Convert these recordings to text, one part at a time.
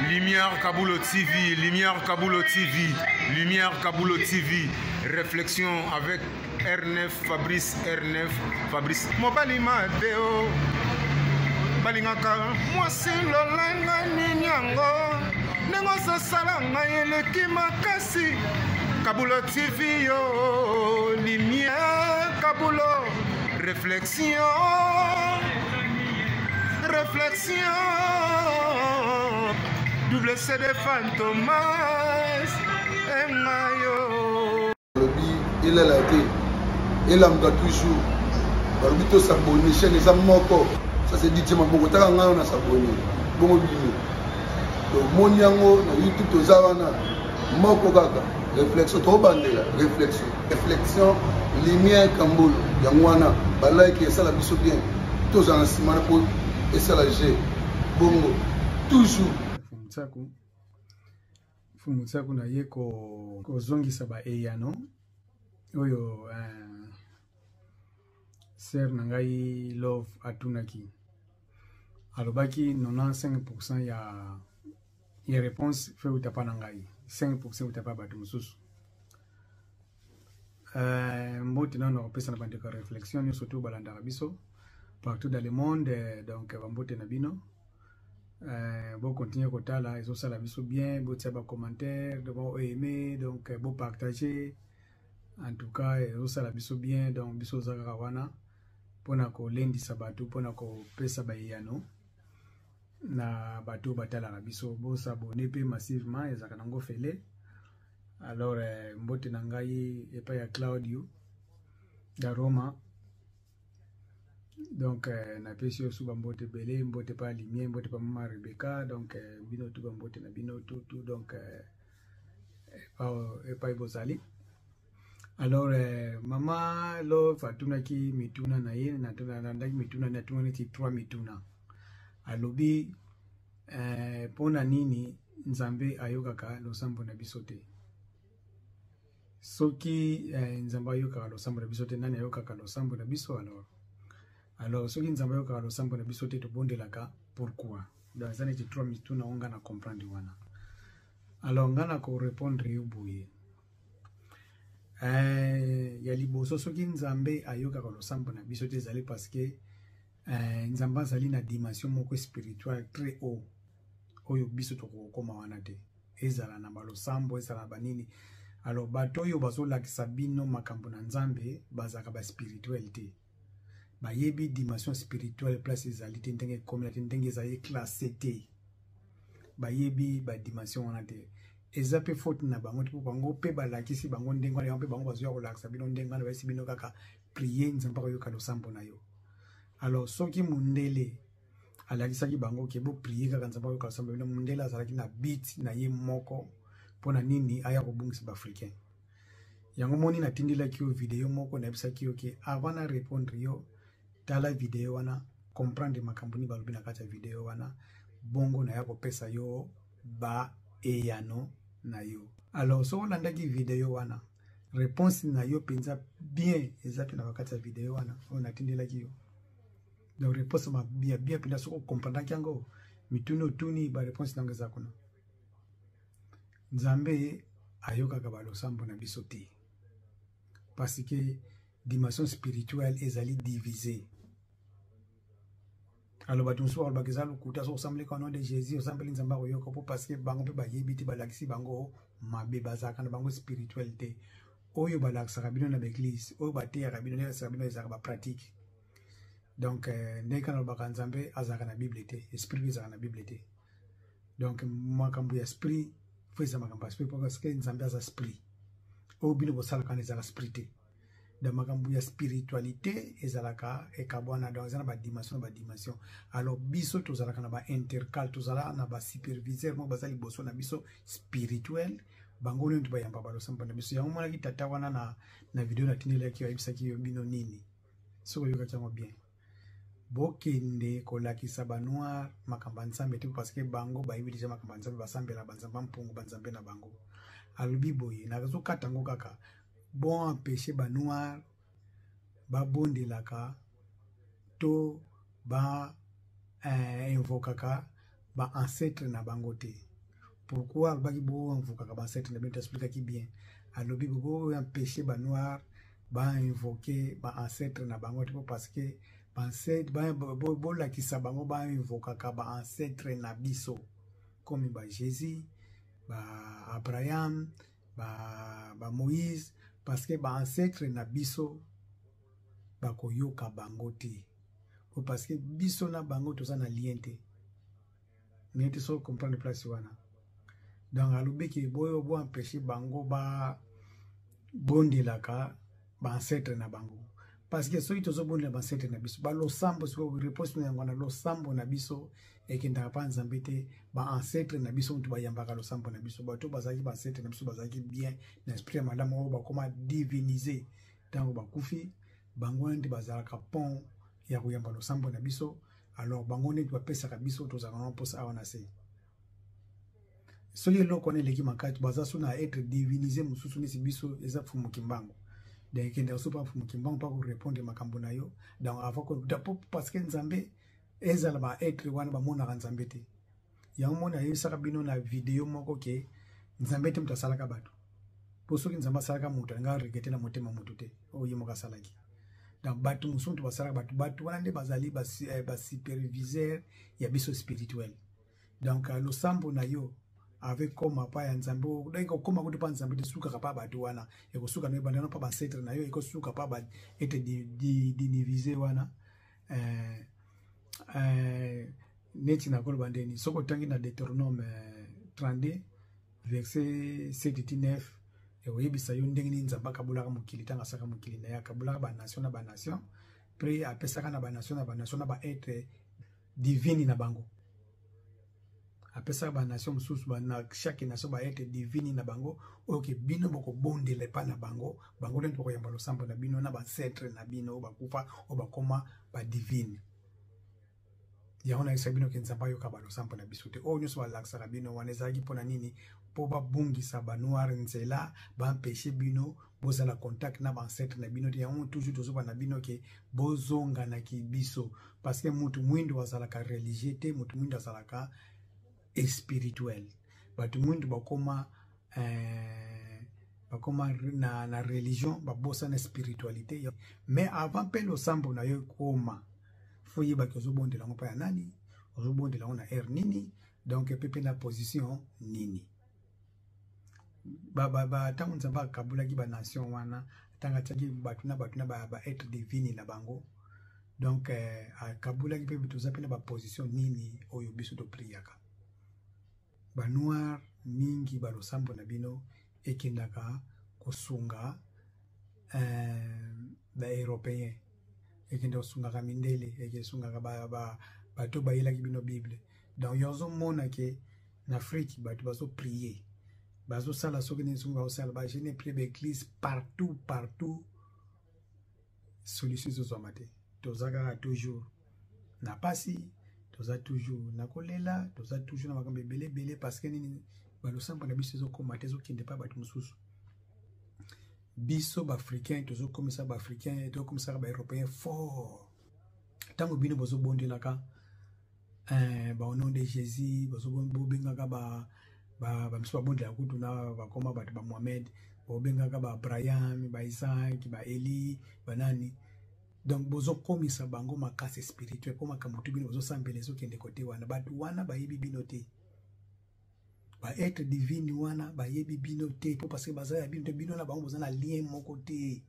Lumière Kaboulo TV, Lumière Kaboulo TV, Lumière Kaboulo TV. Réflexion avec R9, Fabrice R9, Fabrice. Mobali Mateo, balingaka mwasi lolenga ninyango, nengo sasalanga eleki makasi. Kaboulo TV yo, Lumière Kaboulo, réflexion, réflexion. Double CD Fantomas Engayo. Il est là, il a toujours. Barbito s'abonne, chaîne les amoko. Ça c'est dit, ma beaucoup t'as on a s'abonné. Bon bino. Donc mon yango na YouTube to zawana. Moko gaga. Réflexion trop bandela. Réflexion. Réflexion. Lumière Kambolo. Yangwana. Balai qui est ça la biso bien. Tous en simana pour et ça la G. Bongo. Toujours. Fumutsaku na ye ko zongisa ba eyano oyo ser nangai love atunaki alobaki 95% ya réponse fe utapa nangai 5% utapa batu mususu mboti nano pesa na bandika réflexion yo surtout balanda biso partout dans le monde donc bambote na bino. Bon continuer kotala et ça la biso bien bon tiens ba commentaire bon aimer donc bon partager en tout cas ça la biso bien donc biso zaka wana pona ko lendi sabatu pona ko pesa ba yano na bato batala la biso bon s'abonner pe massivement et zaka nango fele alors mbote nangai et pas ya Claudio da Roma. Donc, na pesi osu bambote belé, mbote pa Lumière, mbote pa Mama Rebecca, donc bino tu bambote na bino tout, donc pas ibozali. Alors, Mama lo fatuna ki mituna na ye, na ndaki mituna na tuaneti 3 mituna. Alobi, pona nini nzambe ayokaka losambo na bisote. Soki nzambe ayokaka losambo na bisote, nani ayokaka losambo na biso alors ce qui nous envoie au sample de bisoté to bonde laka pourquoi dans les années 3 minutes na onga na comprendre wana alors ngana ko répondre yubuye ya liboso ce qui nzambe ayoka ko sample na bisoté zali parce que nzamba zali na dimension moko spirituelle très haut oyo bisoto ko koma wana te ezala na balo sambo ezala banini alors bato yo bazo lakisa bino makambo na nzambe bazaka ba spiritualité ba yebi dimension spirituelle place ezalité ndenge communauté ndenge ezali classé te ba yebi ba dimension wana te ezape faute na bango te bango pe balakisi bango ndenge wana pe bango bazo ya kolakisa bino ndenge wana basi bino kaka prier nzamba ko yoka losambo na yo alors soki mundele alakisaki bango ke bo prier kaka nzamba ko yoka losambo bino mundele azalaki na beat na ye moko pona nini aya ko bungisa ba africain yango moni na tindila ki video moko na ebisa ki ke avant na répondre yo tala video wana comprendre makambuni balobina kata video wana bongo na yako pesa yo ba eyano na yo alors so landaki video wana réponse na yo penza bien exact na kata video wana on atindela ki yo donc réponse ma bien pina so comprendre kyango mituno tuni ba réponse na ngeza kuna nzambe ayoka ka balo sambo na bisote parce que dimension spirituelle ezali divisée. Alors bato so albakiza lukuta so semble au nom de Jésus semble nzamba ko yoko parce que bango pe ba yebiti balakisi bango mabe bazaka na bango spiritualité oyo balakisa bino na l'église oyo bateya bino na sabino ezaka ba pratique donc ndeka na bakanzambe azaka na bible te esprit ezaka na bible te donc makambo ya esprit feza makambo ya esprit parce que nzambe aza esprit oyo bino bosala kana ezaka esprit te dans makambo ya spiritualité ezalaka ekabwana dans na ba dimension alors biso tozalaka na ba intercal tozala na ba superviseur mo bazali boso na biso spirituel bango nto bayamba balo samba na biso yango mona ki tata wana na video na tinela ki yebisa ki yo bino nini so yoka chango bien bokende kolakisa banwa makamba nsambe te parce que bango bayibi déjà makamba nsambe basambela banzamba mpungu banzambe na bango alubi boye na zo katango kaka bon empêcher ba noir ba bondelaka to ba invokaka ba ancêtre na bango te pourquoi baki bo invoquer ka ba ancêtre na bino t'expliquer qui bien alobi bo empêcher ba noir ba invoquer ba ancêtre na bango parce que ba ancêtre bo la ki sa bango ba invoquer ka ba ancêtre na biso comme ba Jésus ba Abraham ba Moïse parce que ba ancêtre na biso ba koyoka bango te parce que biso na bango toza na lien te mais tu so comprendre place wana donc alobi ki boyo bo empêcher bango ba bondelaka ba ancêtre na bango parce que soki tozo bondela ba ancêtre na biso ba lo sambo so réponse na ngwana lo sambo na biso ekenda pa nzambe te ba ancêtre na biso mutu bayambaka lo sambo na biso bato bazaki ba ancêtre na biso bazaki bien na esprit ya madame o ba koma diviniser tango bakufi bango ndi bazalaka pont ya kuyamba lo sambo na biso alors bango ndi bapesaka biso tozalaka mposa awana se soki eloko na leki makati baza so na être divinisé mususu nisi biso eza fumu kimbango donc kende so pa fumu kimbango pa ko répondre makambo na yo donc avant ko parce que nzambe ezala ba être wana ba mona ka nzambe te yango mona yesaka bino na video moko ke nzambe te mutasalaka bato posoki nzambe asalaka mutu nga regete na motema mutu te oyo moka salaki donc bato musuntu basalaka bato wana nde bazali ba superviseur ya biso spirituel donc lo sambo na yo avec koma pa ya nzambe donc koma kuti pa nzambe te suka pa bato wana eko suka no bandana pa ba ancêtre na yo eko suka pa ba ete diviser wana neti na kolo bandeni soko tangi na Deutéronome 32 verset 7-9 oyebisa yo ndenge nini nzambe akabulaka mokili tanga saka mokili na ye akabulaka ba nation na ba nation pre apesaka na ba nation na ba être divine na bango apesaka ba nation mususu ba na chaque nation ba être divine na bango oke bino boko bondele pa na bango bango lento boko yamba lo sambo na bino na ba ancêtre na bino bakufa o bakoma ba divine yango na isabino ke nzamba yo kabalo sampo na biso te o nyuso balakisaka bino wana ezalaki mpona nini mpo babungisa banoir nzela bampeshe bino bozala contact na bancêtre na bino te yango toujours tozoba na bino ke bozonganaki biso parce que mutu mwindu azalaka religieux te mutu mwindu azalaka spirituel bato mwindu bakoma na religion babosa na spiritualité mais avant mpe losambo na yo koma foye ba kozo bondela ngo pa ya nani ozo bondela ngo na air nini donc pepe na position nini ba tangu nzamba kabula ki ba nation wana tanga tagi batu na ba être divine na bango donc kabula ki pepe toza pena ba position nini oyo biso to priaka ba noir mingi ba losambo na bino ekendaka kosunga ba européen ekende osungaka mindele ekesungaka bato bayelaki bino bible donc yozo mona ke na Afrique bato bazo prier bazo sala soki nini sunga osala ba jeune prier ba église partout solution zo mate tozaka toujours na pasi toza toujours na kolela toza toujours na makambe belé parce que nini balosambo na biso zo komate zo kende pa bato mususu biso ba africain tozo komisa ba africain to komisa ba européen fort tango bino bozo bondelaka ba au nom de Jésus bozo bobengaka ba miso bondela kutu na ba koma ba Mohamed bobengaka ba Abraham ba Isaac ba Eli ba nani donc bozo komisa bango makasi spirituel koma kamutu bino bozo sambelezo kende kote wana batu wana ba yebi bino te ba être divine wana ba yebi bino te po parce que bazaya bino te bino na bango bozana lien moko te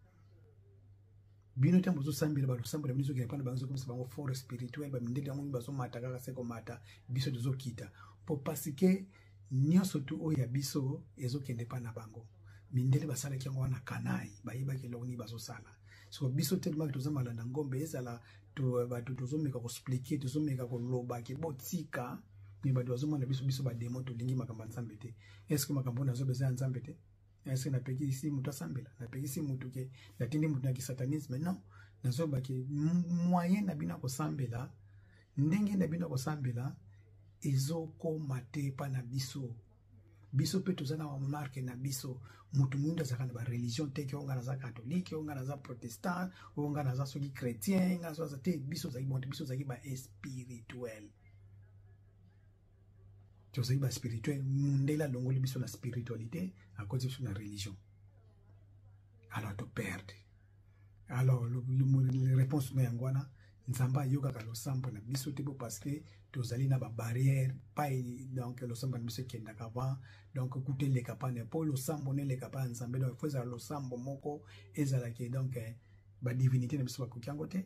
bino te bozo sambela ba sambela bino ke pa na bango comme bango fort spirituel ba mindele yango bazo mataka ka se ko mata biso dozo kita po parce que nyonso tu o ya biso ezo kende pa na bango mindele basala ki yango wana kanai ba yeba ke loni bazo sala so biso tellement que tozama na ngombe ezala to ba tozo meka ko expliquer tozo meka ko loba ke botika ni ba dozo mona biso ba demo to lingi makamba nzambe te est-ce que makambo na zo beza nzambe te est-ce que na peki ici mutu asambela na peki ici mutu ke na tindi mutu na ki satanisme non na zo ba ke moyen na bina ko sambela ndenge na bina ko sambela ezoko mate pa na biso pe tozana wa marque na biso mutu mwinda zaka na ba religion te ke onga na za catholique onga na za protestant onga na za soki chrétien nga so za te biso za bonte biso za ki ba spirituel tozali ba spirituel mundela longoli biso na spiritualité à cause biso na religion. Alors to perdre. Alors le réponse na yangwana nzamba yoka ka losambo na biso te parce que tozali na ba barrière pas donc losambo na biso kenda kava donc écouter les capane pour losambo ne les capane nzambe donc faut za losambo moko ezala ke donc ba divinité na biso ba kokiango te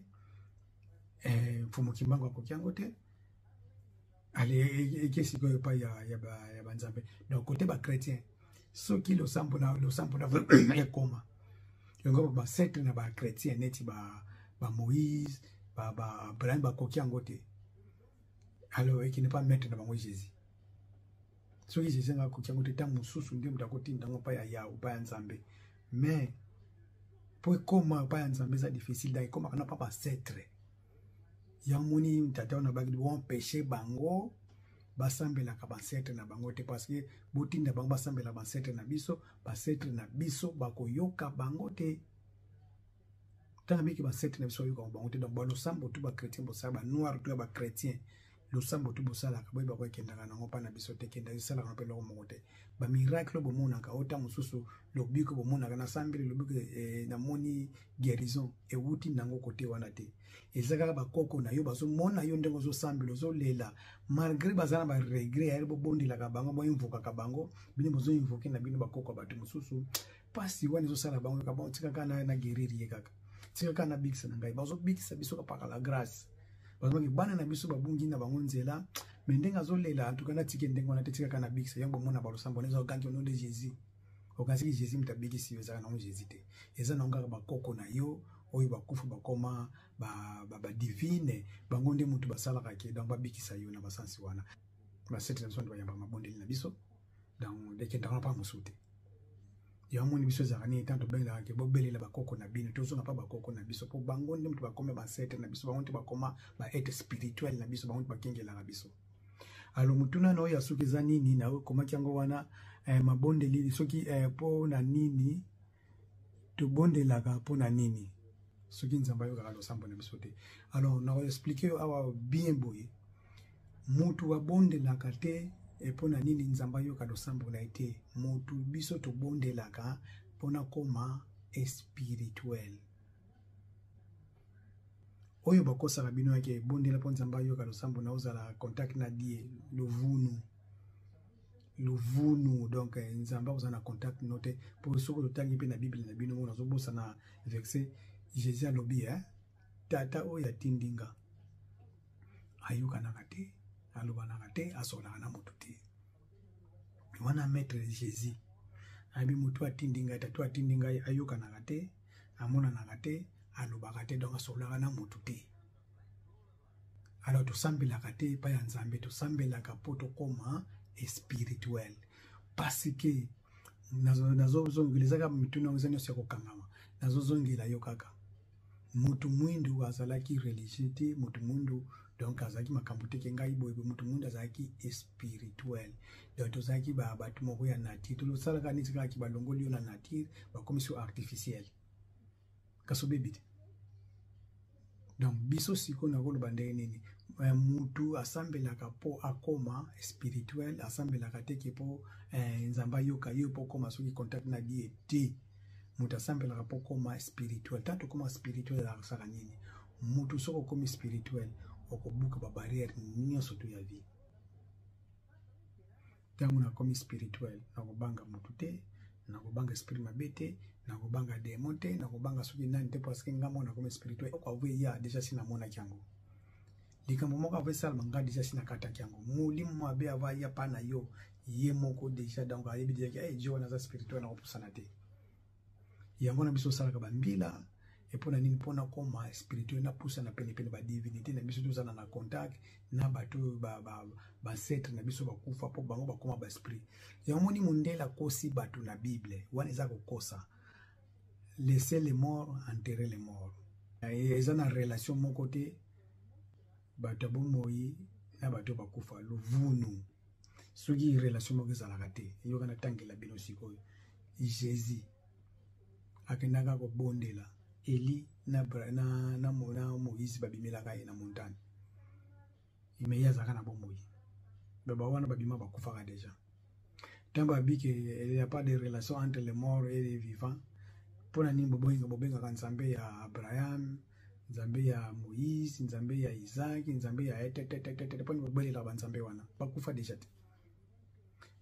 fumo kimbango kokiango te allez qu'est-ce que pas ya ba nzambe donc côté ba chrétien ceux qui losambo na ya koma yongo ba secte na ba chrétien neti ba Moïse ba Abraham ba kokiango te alors qui n'est pas maître na bango Jésus so ki Jésus nga kokiango te tant mususu ndi mutakoti ndango pa ya ou pa nzambe mais pour comment pa nzambe ça difficile d'ailleurs comment kana pas secte ya moni tata na bagi bon péché bango basambela ka bancêtre na bango te parce que botinda bango basambela bancêtre na biso bakoyoka bango te tant que bancêtre na biso yoka bango te donc ba losambo tu ba chrétien bosa ba noir tu ba chrétien losambo tu bosa la ka boy ba ko kenda na ngopa na biso te kenda sala ka pelo mo te ba miracle bo mona ka ota mususu lobiko bo mona kana sambele lobiko na moni guérison e wuti nango kote wana te ezaka ba koko na yo bazo mona yo ndengo zo sambelo zo lela malgré bazana ba regret ya bo bondi la ka bango bo invoka ka bango bino bozo invoker na bino ba koko ba mususu pasi wani zo sala bango ka bon tika kana na guériri ye kaka tika kana bigisa na ngai bazo bigisa biso ka paka la grâce bazo ki bana na biso babungi na bango nzela mendenga zo lela antukana tike ndengo na tika kana bigisa yango mona ba losambo nezo gangi no de Jésus okasi Jésus mtabigisi yo za na Jésus te eza na ngaka ba koko na yo oyo bakufu bakoma ba divine bango nde mutu basala ka ke donc babikisa yo na basansi wana ba sete na sonde bayamba mabondeli na biso donc deke ndanga pa musute ya moni biso za kani tanto bela ke bobelela bakoko na bino tozo na pa bakoko na biso po bango nde mutu bakome ba sete na biso bango nde bakoma ba être spirituel na biso bango nde bakengela na biso alo mutuna no ya suki za nini na koma kyango wana mabondeli soki po na nini to bondelaka po na nini soki nzamba yo kaka losambo na biso te alors na expliquer awa bien boye mutu wa bondelaka te po na nini nzamba yo kaka losambo na ite mutu biso to bondelaka pona koma spirituel oyo bakosaka bino yake bondela po nzamba yo kaka losambo na ozala contact na die Louvunu donc nzamba ozana contact note pour soko totangi pe na Bible na bino mona zobosa na verset Jésus alobi tata oya tindinga ayuka na kate aloba na kate asola na mutu te wana maître Jésus abi mutu atindinga tata atindinga ayuka na kate amona na kate aloba kate donc asola na mutu te alors to sambela kate pa ya nzambe to sambela ka poto koma spirituel parce que nazo zongilizaka mituna ngizanyo sya kokangama nazo zongila yo kaka mutu mwindu azalaki religiosité mutu mwindu donc azaki makambo te ngai boye mutu mwindu azalaki spirituel donc tozaki ba batu moko ya nature to sala ka nitika ki balongoli yo na nature ba commission artificielle kaso bebite donc biso siko na kolo bande nini mutu asambelaka po akoma spirituel asambelaka teke po nzamba yoka yo po koma soki contact na die te mutu asambelaka po koma spirituel tanto koma spirituel la sala nini mutu soko koma spirituel okobuka ba barrière nyonso to ya vie tangu na koma spirituel na kobanga mutu te na kobanga esprit mabete na kobanga démon te na kobanga soki nani te parce que ngamo na koma spirituel kwa vwe ya déjà sina mona kyango likambo moko ave sala manga déjà sina kata kyango mulimu mabe ava ya pana yo ye moko déjà donc ayebi déjà jo na za spirituel na kopusana te yango na biso sala ka bambila et pona nini pona koma spirituel na pusa na pene ba divinité na biso tozana na contact na bato ba set na biso bakufa po bango bakoma ba esprit yango ni mundela kosi bato na Bible wana eza kokosa laisser les morts enterrer les morts eza na relation mon côté bato bomoyi na bato bakufa lovunu soki relation moko ezalaka te yo kana tangela bino sikoyo Jésus akendaka kobondela Eli na Moïse babimelaka ye na montagne imeya zaka na bomoyi baba wana babima bakufaka déjà. Tant babi que il n'y a pas de relation entre les morts et les vivants. Pour nani bobenga kan Nzambe ya Abraham, Nzambe ya Moïse, Nzambe ya Isaac, Nzambe ya etete poni bobelela ba Nzambe wana bakufa déjà.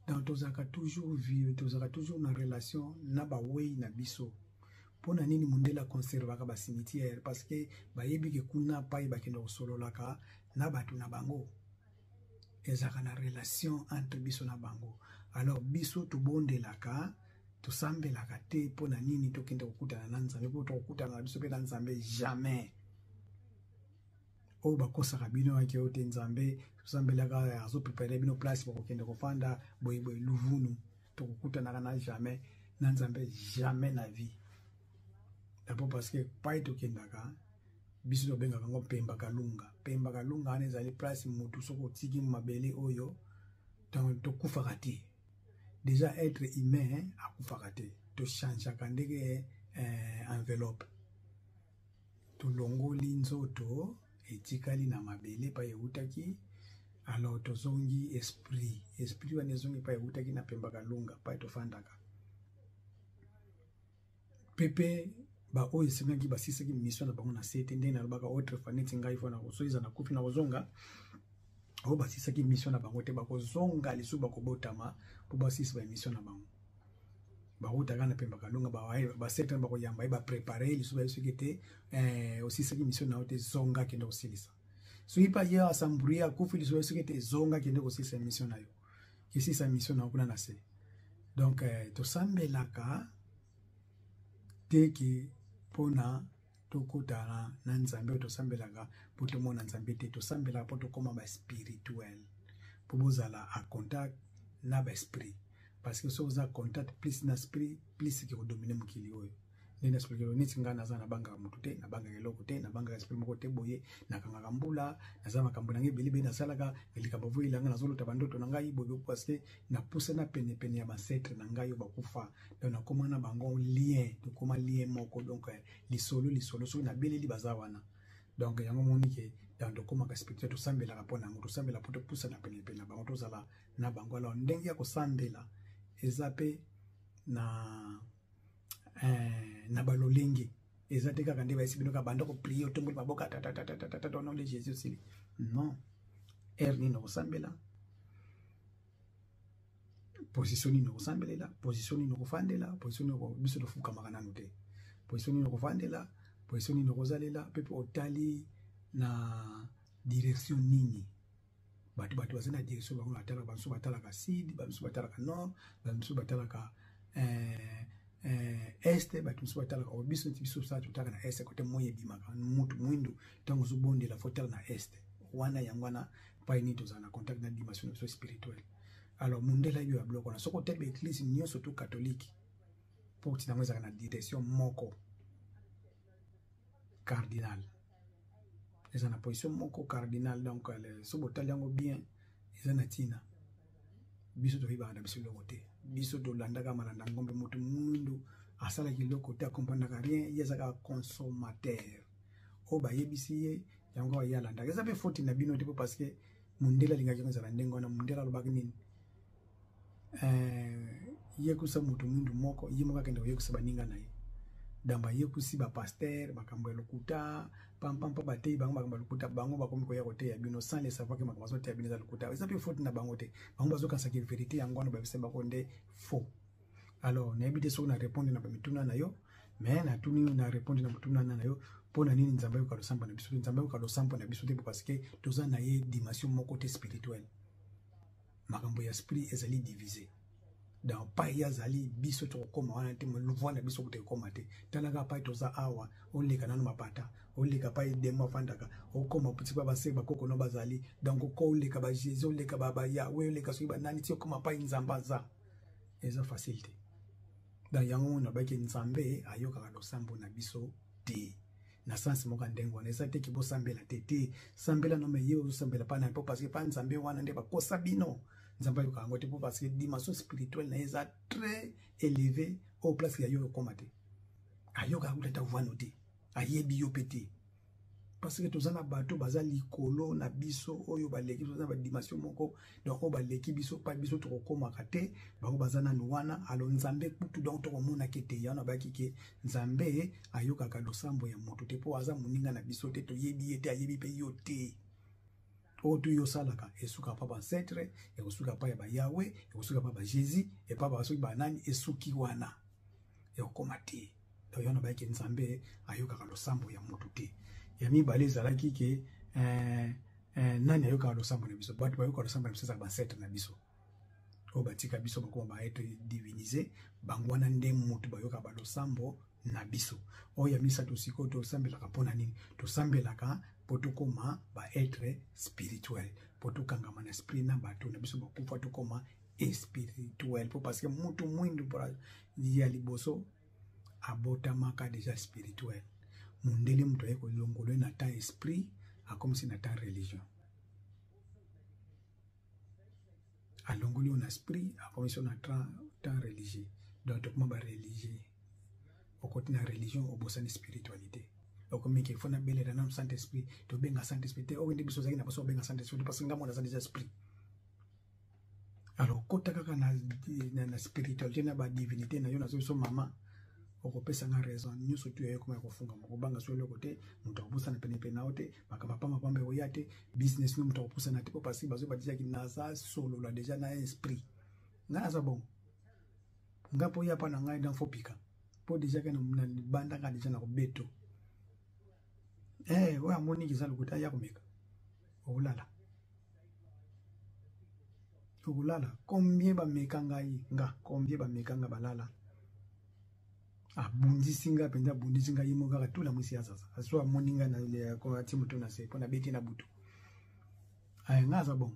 Donc tozaka toujours vivre, tozaka toujours na relation na ba wei na biso. Pona nini mundela conservaka ba cimetière parce que bayebi ke kuna pai bakenda kosololaka na batu na bango. Ezaka na relation entre biso na bango. Alors biso tubondelaka tosambelaka te pona nini tokenda kokutana na Nzambe po tokutana na biso pe na Nzambe jamais. O bakosaka bino ake ote Nzambe tosambelaka azo préparer bino place pour kokenda kofanda boy luvunu tokutana na jamais na Nzambe jamais na vie. D'abord parce que pai tokendaka biso tobengaka ngo Pemba Kalunga. Pemba Kalunga ane ezali place mutu soko tiki mabele oyo donc tokufaka te. Déjà être humain akufaka te. To change kandeke enveloppe. To longoli nzoto etikali na mabele pa yeutaki. Alors to zongi esprit. Esprit wane zongi pa yeutaki na Pemba Kalunga pa to fandaka. Pepe ba oyo sengi basisaki mission na bango na sete ndena lobaka autre faneti ngai fona kosoiza na kufi na kozonga o basisaki mission na bango te bakozonga lisu bakobotama po basisi ba mission na bango ba utaka na Pemba Kalunga ba sete ba koyamba ba préparer lisu ba sekete osisaki mission na ote zonga kende kosilisa so ipa ya asambria kufi lisu ba sekete zonga kende kosilisa mission na yo kisisa mission na kuna na se donc to sambelaka teki pona tokutana na Nzambe tosambelaka po tomona Nzambe te tosambelaka po tokoma ba spirituel po bozala a contact na ba esprit parce que so za contact plus na spirit plus ki kodomine mukili oyo nina spirituel niti ngana za na banga mutu te na banga eloko te na banga esprit moko te boye na kanga kambula na za makambo na ngebeli be na salaka elika bavu ilanga na zolo tabandoto na ngai bobe parce que na pousse na pene ya ancêtre na ngai yo bakufa donc na koma na bango lien to koma lien moko donc lisolo so na beleli bazawana donc yango moni ke dans de koma ka spirituel to sambela rapona ngo to sambela poto pousse na pene na bango to zala na bango alors ndenge ya ko sambela ezape na balolengi ezate kaka nde baisi bino ka banda ko prier otomboli maboka tata au nom de Jésus sili non erni no sambela positioni no sambelela positioni no kufandela positioni no biso to fuka makana note positioni no kufandela positioni no kozalela pepe otali na direction nini batu bazena direction bango atala banso batala ka sud banso batala ka nord banso batala ka este batu batala ka biso tibiso sa tutaka na este kote moye bimaka mutu mwindu tango zubonde la fotela na este wana yangwana pa inito za na contact na dimension spirituelle. Alors mundela yo ya bloko na soko tebe église nyo surtout catholique pour tina mweza na direction moko cardinal eza na position moko cardinal donc le sobo taliango bien eza na tina biso to hiba na biso lokote biso to landaka malanda ngombe mutu mundu asala kiloko te accompagner ka rien yeza ka consommateur o ba yebisiye yango ya landa eza be faute na bino te parce que mundela linga kenza na ndengo na mundela lobaki nini yekusa mutu mundu moko yimoka kenda yekusa baninga naye damba yekusi ba pasteur makambo ya lokuta pam batei bango makambo ya lokuta bango bakomi ko ya kote ya bino sans les savoir que makambo zote ya bino za lokuta eza pe faute na bango te bango bazoka sa vérité yango na babise bakonde faux. Alors na ebite so na répondre na bamituna na yo mais na tuni na répondre na mutuna na yo pona nini Nzambe ko kalosamba na biso Nzambe ko kalosamba na biso te parce que toza na ye dimension moko te spirituelle makambo ya esprit ezali divisé dans pa ya zali biso to koma wana te mo luvana biso ko te koma te talaka pa toza awa oleka nanu mapata oleka pa demo fandaka okoma puti ba base bakoko no bazali donc ko oleka ba Jésus oleka baba ya we oleka so ba nani ti okoma pa Nzambaza eza facilité dans yango na ba ke Nzambe ayoka ka losambo na biso te na sens moka ndengo na esa te ki bo sambela te sambela no me yo sambela pa na po parce que pa Nzambe wana nde ba kosa bino Nzambe yo ka ngote po parce que dimension spirituelle na eza très élevée au place ya yo komate ayoka kuleta vwano te ayebi yo pete parce que tozana bato baza likolo na biso oyo baleki tozana ba dimension moko donc o baleki biso pa biso to kokoma kate bango bazana nuwana alo nzambe kutu donc to komona kete yana baki ke nzambe ayoka ka losambo ya moto te po aza muninga na biso te to yebi ete ayebi pe yo te o tu yo salaka esuka pa ba ancêtre esuka pa ya ba Yahweh esuka pa ba Jésus et pa ba soki ba nani esuki wana ekoma te to yana baki nzambe ayoka ka losambo ya moto te ya mibale ezalaki ke nani ayoka losambo na biso bato bayoka losambo na biso za bancêtre na biso oyo batika biso bakoma baetre divinisé bango wana nde motu bayoka balosambo na biso oyo ya misato sikoyo tosambelaka mpo na nini tosambelaka mpo tokoma baetre spirituel mpo tokangama na esprit na bato na biso bakufa tokoma espirituel mpo parce que motu mwindu ya liboso abotamaka deja spirituel mundele mutu aye kolongolwe na ta esprit akomisi na ta religion alongoli na esprit akomisi na ta religieux donc tokoma ba religieux okoti na religion obosani spiritualité okomiki il faut na belela na saint esprit to benga saint esprit te okende biso zaki na baso benga saint esprit parce que ngamo na saint esprit alors kota kaka na spiritualité na ba divinité na yo na so mama okopesa nga raison nyuso tu yayo kuma kofunga mokobanga so loko te mutu akopusa na pene pene ote bakaba mapambe oya te business no mutu akopusa na te po parce bazo batija ki naza solo la déjà na esprit nga za bon ngapo ya pa na ngai dans fopika po déjà que na banda ka déjà na ko beto wa moni ki zalo kuta ya komeka olala combien ba meka ngai nga combien ba meka nga balala bundisinga penda bundisinga yimo kaka tula mwisi sasa aswa moninga na ko timu tuna se pona beti na butu ngaza bon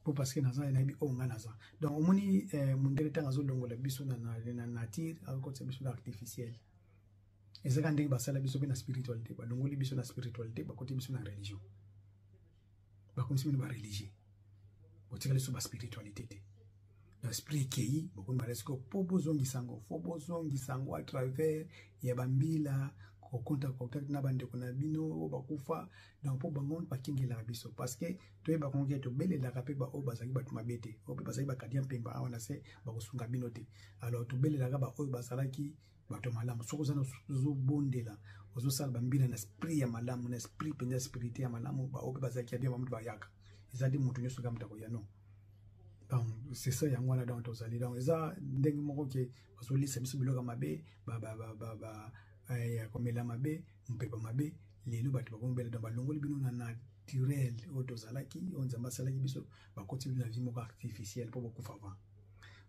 po parce que naza na bi o nganaza donc omoni mundele tanga zo longola biso na nature alko tse biso artificiel ezaka ndenge basala biso na spiritualité ba longoli biso na spiritualité ba côté biso na religion ba komisi na ba religieux botikale so ba spiritualité te l'esprit kei beaucoup maresko pobo zongi sango à travers ya bambila ko contact na bande ko na bino bakufa donc po bangon pakingela biso parce que to ba konge to belela ka pe ba o bazaki ba tumabete o pe bazaki ba kadia pemba awana se ba kosunga bino te alors to belela ka ba o bazalaki ba to malamu soko zana zo bondela ozo sala bambila na esprit ya malamu na esprit penya spiritualité ya malamu ba o pe bazaki ya bien ba mutu ba yaka ezadi mutu nyoso ka mutako ya no. Donc c'est ça yango wana dans tozali donc eza ndenge moko ke bazolisa biso biloka mabe ya komela mabe mpepa mabe lelo bato bakombela dans balongoli bino na naturel o tozalaki o nzamba salaki biso bakoti na vie moko artificielle po bokufa va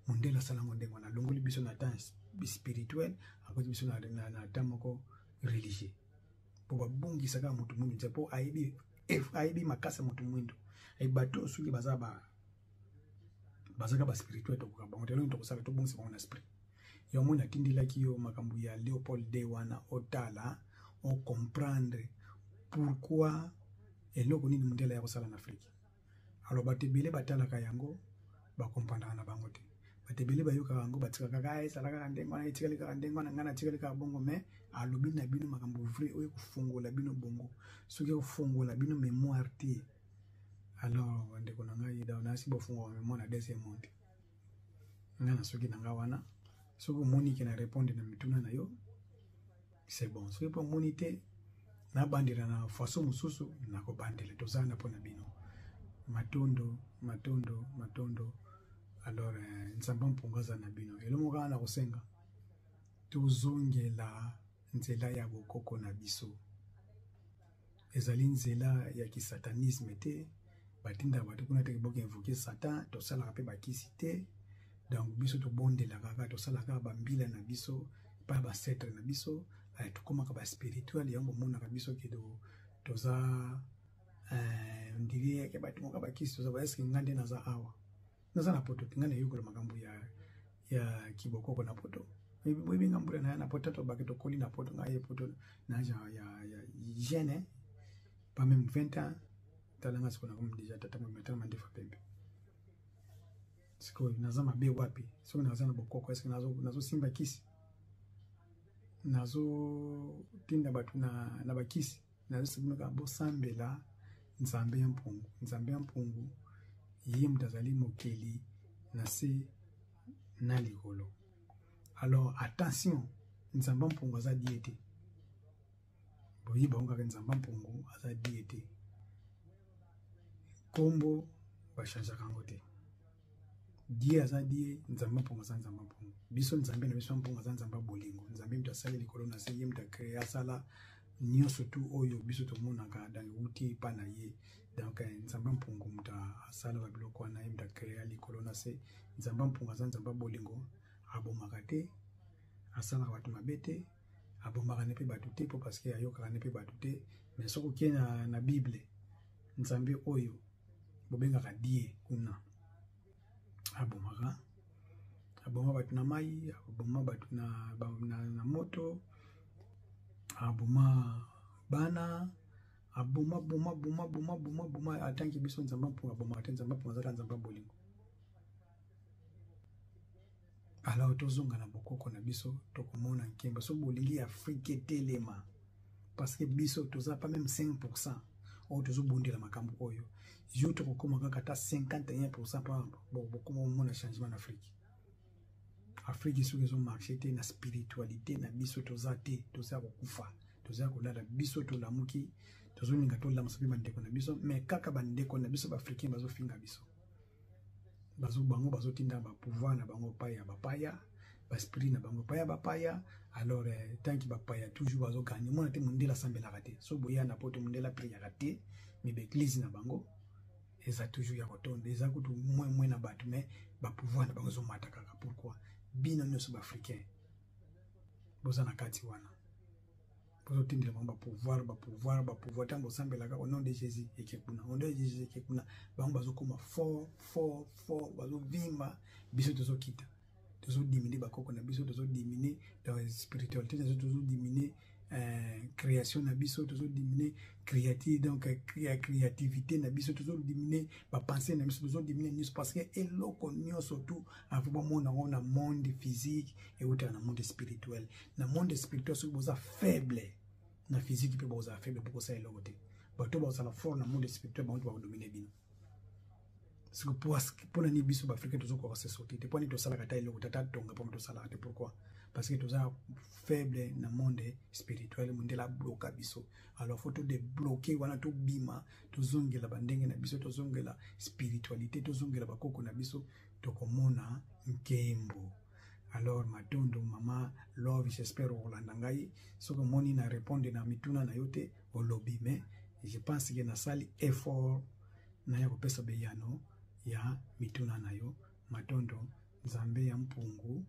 mondela sala ndenge wana longoli biso na temps spirituel akoti biso na temps moko religieux po babongisa ka mutu mundu po aibi makasa mutu mundu ai bato suki bazaba bazaka ba spirituel to ko ba ngotelo to kusala to bonse ba na esprit yo mona tindila ki yo makambu ya Leopold de wana otala on comprendre pourquoi eloko nini mundela ya kusala na Afrique alors batebele batala ka yango ba comprendre na bango te batebele ba yoka yango batika kaka esala ka ndengo na itikali ka ndengo na ngana tikali ka bongo mais alobi na bino makambu vrai oyo kufungola bino bongo soki kufungola bino mémoire te alors on ndeko nanga ida na si bofungo mémoire na deuxième monde ngana soki nanga wana soko moni ki na répondre na mituna na yo c'est bon soki po moni te na bandira na façon mususu na ko bandela tozana pona bino matondo alors nzamba mpungaza na bino elomo kana kusenga tuzongela nzela ya bokoko na biso ezali nzela ya kisatanisme te batinda bato kuna te boke invoquer satan to sala pe bakisi te donc biso to bondela kaka to sala ka bambila na biso pa ba setre na biso to koma ka ba spirituel yango mona ka biso ke do toza ndirie ke bato ka bakisi to za ba eske ngande na za awa naza na poto tingana yuko makambo ya kibokoko na poto webi ngambura na poto to baketo koli na poto ngaye poto na ya hygiène pas même 20 ans talanga sikona comme déjà tata mo metana mandefa pembe siko naza mabe wapi siko naza na bokoko eske nazo simba kisi nazo tinda batu na bakisi nazosibinoka bosambela nzambe ya mpungu. Nzambe ya mpungu ye moto azali mokeli na se na likolo. Alors attention, nzambe ya mpungu aza die te. Boyiba ongaka nzambe ya mpungu aza die te. Kombo bachangeaka yango te. Die aza die, nzambe ya mpungu aza nzambe ya mpungu. Biso nzambe na biso ya mpungu aza nzambe ya bolingo. Nzambe moto asali likolo na se ye moto akrea asala nyonso tu oyo biso tomonaka dans outil pa na ye. Donc nzambe mpungu moto asala ba biloko wana ye moto akrea likolo na se. Nzambe mpungu aza nzambe bolingo, abomaka te, asalaka bato mabe te, abomaka ne mpe bato te mpo parce que ayokaka ne mpe bato te. Mais soki okie na Bible, nzambe oyo bobengaka die kuna abomaka, aboma bato na mai, aboma bato na moto, aboma bana, aboma boma atanki biso nzamba mpungu aboma te. Nzamba mpungu azaka nzamba bolingo. Alors tozonga na bokoko na biso tokomona nkemba so bolingi Afrique telema parce que biso toza pas même 5% oyo tozobundela makambo oyo yo tokokoma kaka ta 51% pa bokoma omona changement na Afrique. Afrique soki ezomarche te na spiritualité na biso toza te, toza kokufa, toza kolala biso tolamuki, tozolinga tolamusa mpe bandeko na biso, mais kaka bandeko na biso baafricain bazofinga biso. Bango bazotinda ba pouvoir na bango paya bapaya, ba spirit na bango paya bapaya. Alors tant que bapaya toujours bazo gagner mona te mundela sambela raté. So boya na poto mundela priya raté, mais ba église na bango eza toujours ya kotonda, eza kutu moins na batu, mais ba pouvoir na bango zo mata kaka. Pourquoi? Bino nyoso ba africain boza na kati wana bozo tindela bango ba pouvoir tango sambela ka au nom de Jésus ekekuna, au nom de Jésus ekekuna, bango bazo koma fort bazo vimba biso tozo kita, tozo diminuer bakoko na biso, tozo diminuer dans spiritualité, tozo diminuer création na biso, tozo diminuer créativité, donc créativité na biso, tozo diminuer ba pensée na biso, tozo diminuer news parce que eloko nyonso tout avant mona na monde physique et autre na monde spirituel. Na monde spirituel so boza faible, na physique pe boza faible pour ça eloko te. Bato boza la fort na monde spirituel ba on dominer bino. Parce que pour na ni biso ba africain tozo ko se sortir te poni to sala kata eloko tata tonga pour to sala te. Pourquoi? Parce que toza faible na monde spirituel, monde la bloka biso. Alors faut to débloquer wana to bima, to zongela bandenge na biso, to zongela spiritualité, to zongela bakoko na biso, to komona nkembo. Alors matondo mama love, j'espère Rolanda ngai soko moni na répondre na mituna na yote au lobby, mais je pense que na sali effort na ya kopesa beyano ya mituna na yo matondo nzambe ya mpungu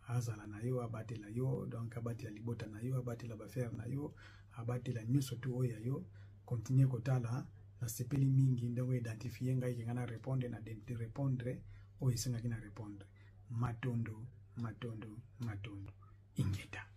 azala na yo, abatela yo, donc abatela libota na yo, abatela bafer na yo, abatela nyonso tu oyo yo. Continue kotala na sepeli mingi ndongo identifier ngai kingana répondre na de répondre oyo senga kina répondre. Matondo ingeta.